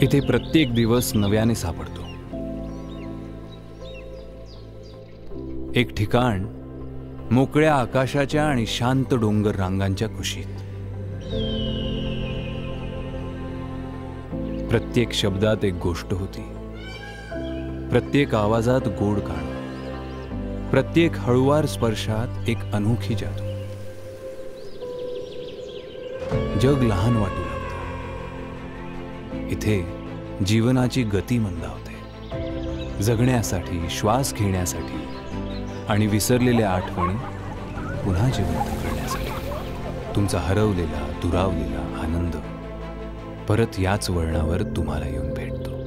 इथे प्रत्येक दिवस नव्याने सापडतो. एक ठिकाण मोकळ्या आकाशाच्या आणि शांत डोंगर रांगांच्या कुशीत. प्रत्येक शब्दात एक गोष्ट होती, प्रत्येक आवाजात गोड गाणं, प्रत्येक हळुवार स्पर्शात एक अनोखी जादू. जग लहान वाटू लागतं. इथे जीवनाची गती मंदावते. जगण्यासाठी, श्वास घेण्यासाठी आणि विसरलेल्या आठवणी पुन्हा जिवंत करण्यासाठी. तुमचा हरवलेला, दुरावलेला आनंद परत याच वळणावर तुम्हाला येऊन भेटतो.